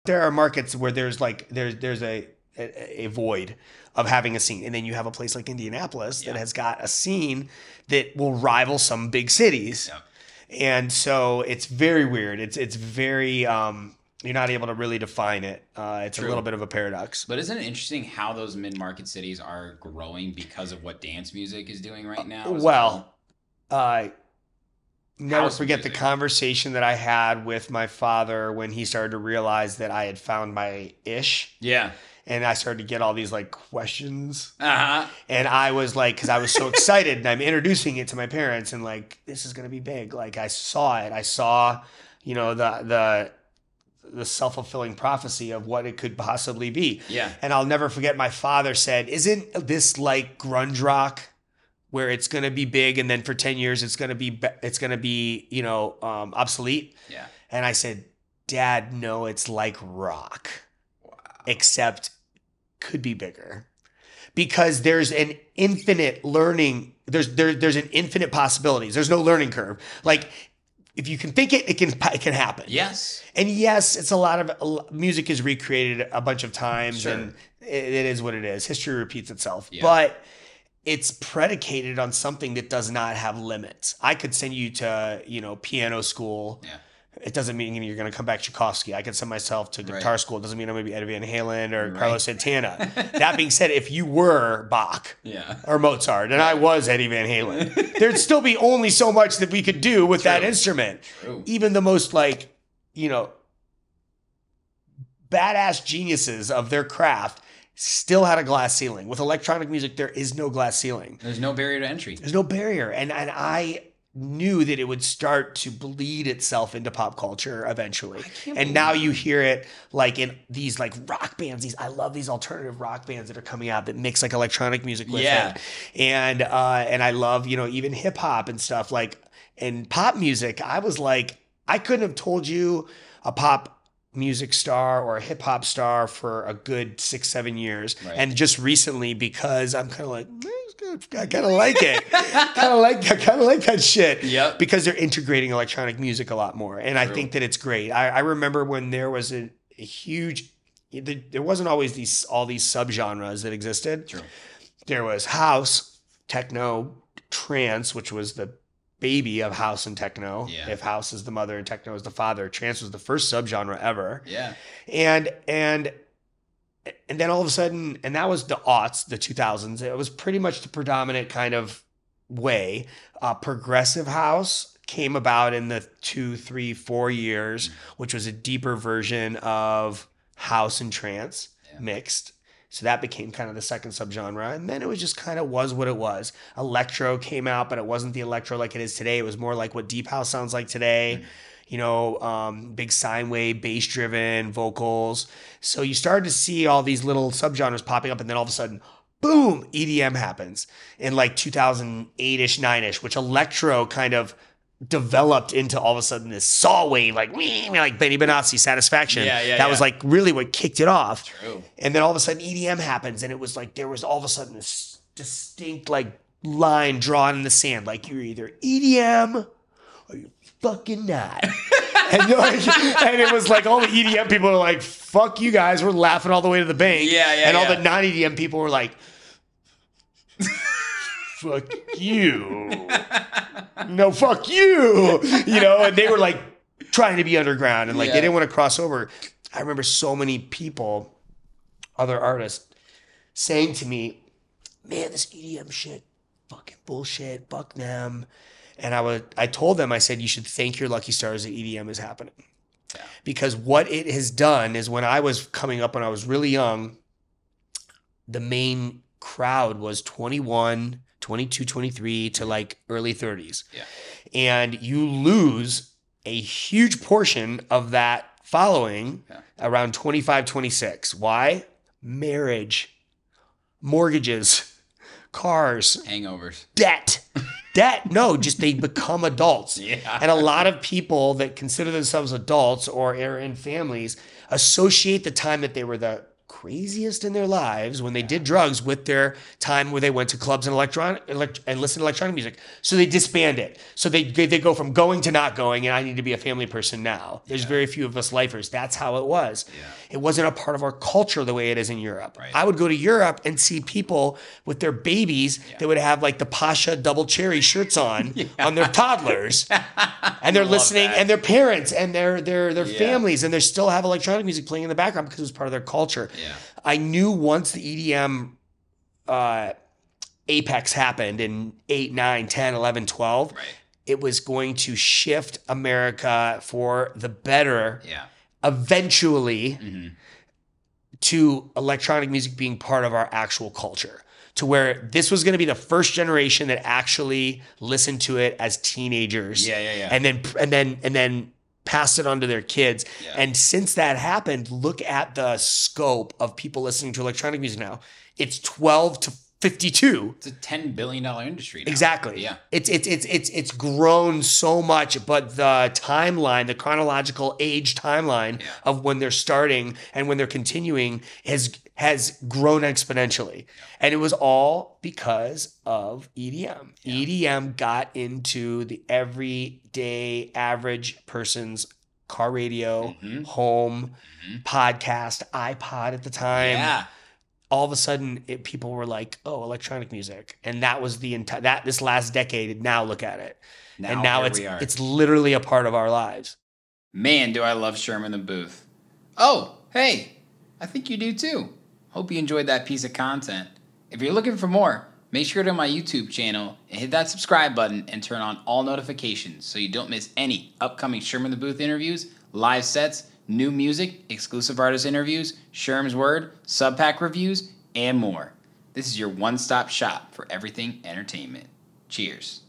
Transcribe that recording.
there are markets where there's a void of having a scene. And then you have a place like Indianapolis that has got a scene that will rival some big cities. Yeah. And so it's very weird. It's very, you're not able to really define it. It's a little bit of a paradox. But isn't it interesting how those mid-market cities are growing because of what dance music is doing right now? Never forget the conversation that I had with my father when he started to realize that I had found my ish. Yeah. And I started to get all these like questions. Uh-huh. And I was like, because I was so excited and I'm introducing it to my parents and like, this is going to be big. Like I saw it. I saw, the self-fulfilling prophecy of what it could possibly be. Yeah. And I'll never forget my father said, isn't this like grunge rock where it's going to be big and then for 10 years it's going to be obsolete? Yeah. And I said, Dad, no, it's like rock. Wow. Except could be bigger because there's an infinite learning. There's an infinite possibilities. There's no learning curve. Like if you can think it can happen. Yes. And yes, it's a lot of music is recreated a bunch of times and it is what it is. History repeats itself, but it's predicated on something that does not have limits. I could send you to, piano school. Yeah. It doesn't mean you're going to come back Tchaikovsky. I could send myself to guitar school. It doesn't mean I'm going to be Eddie Van Halen or Carlos Santana. That being said, if you were Bach or Mozart and I was Eddie Van Halen, there'd still be only so much that we could do with that instrument. True. Even the most badass geniuses of their craft still had a glass ceiling. With electronic music, there is no glass ceiling. There's no barrier to entry. There's no barrier. And I knew that it would start to bleed itself into pop culture eventually. And now you hear it like in these like rock bands. I love these alternative rock bands that are coming out that mix like electronic music with it. And I love, even hip hop and stuff like, and pop music. I was like, I couldn't have told you a pop music star or a hip hop star for a good 6-7 years. Right. And just recently, because I'm kind of like, I kind of like it. I kind of like that shit. Yep. Because they're integrating electronic music a lot more. And I think that it's great. I remember when there was a huge, there wasn't always all these subgenres that existed. True. There was house, techno, trance, which was the baby of house and techno. Yeah. If house is the mother and techno is the father, trance was the first subgenre ever. Yeah. And then all of a sudden, and that was the aughts, the 2000s, it was pretty much the predominant kind of way. Progressive house came about in the 2, 3, 4 years, which was a deeper version of house and trance mixed. So that became kind of the second subgenre. And then it was just kind of was what it was. Electro came out, but it wasn't the electro like it is today. It was more like what deep house sounds like today. Big sine wave, bass driven vocals. So you started to see all these little subgenres popping up, and then all of a sudden, boom, EDM happens in like 2008-ish, 9-ish, which electro kind of developed into all of a sudden this saw wave, like Benny Benassi, Satisfaction. That was like really what kicked it off. True. And then all of a sudden EDM happens, and it was like there was all of a sudden this distinct like line drawn in the sand, like you're either EDM or you're fucking not. And it was like all the EDM people were like, fuck you guys, we're laughing all the way to the bank. And all the non-EDM people were like, fuck you. No, fuck you. And they were like trying to be underground and like they didn't want to cross over. I remember so many people, other artists, saying to me, man, this EDM shit, fucking bullshit, fuck them. And I told them, I said, you should thank your lucky stars that EDM is happening. Yeah. Because what it has done is when I was coming up, when I was really young, the main crowd was 21, 22, 23 to like early 30s. Yeah. And you lose a huge portion of that following around 25, 26. Why? Marriage, mortgages, cars, hangovers, debt. No, just they become adults. Yeah. And a lot of people that consider themselves adults or are in families associate the time that they were the craziest in their lives when they did drugs with their time where they went to clubs and and listened to electronic music. So they disband it. So they go from going to not going, and I need to be a family person now. There's very few of us lifers. That's how it was. Yeah. It wasn't a part of our culture the way it is in Europe. Right. I would go to Europe and see people with their babies that would have like the Pasha double cherry shirts on their toddlers. And they're listening, and their parents and their families, and they still have electronic music playing in the background because it was part of their culture. Yeah. I knew once the EDM apex happened in 8, 9, 10, 11, 12, it was going to shift America for the better eventually to electronic music being part of our actual culture. To where this was going to be the first generation that actually listened to it as teenagers, and then passed it on to their kids. Yeah. And since that happened, look at the scope of people listening to electronic music now. It's 12 to 52. It's a $10 billion industry now. Exactly. Yeah. It's grown so much, but the timeline, the chronological age timeline of when they're starting and when they're continuing has grown exponentially. Yeah. And it was all because of EDM. Yeah. EDM got into the everyday average person's car radio, home, podcast, iPod at the time. Yeah. All of a sudden, people were like, "Oh, electronic music," and that was the entire this last decade. Now look at it, and now it's literally a part of our lives. Man, do I love Sherm in the booth! Oh, hey, I think you do too. Hope you enjoyed that piece of content. If you're looking for more, make sure to my YouTube channel and hit that subscribe button and turn on all notifications so you don't miss any upcoming Sherm in the Booth interviews, live sets, new music, exclusive artist interviews, Sherm's Word, sub-pack reviews, and more. This is your one-stop shop for everything entertainment. Cheers.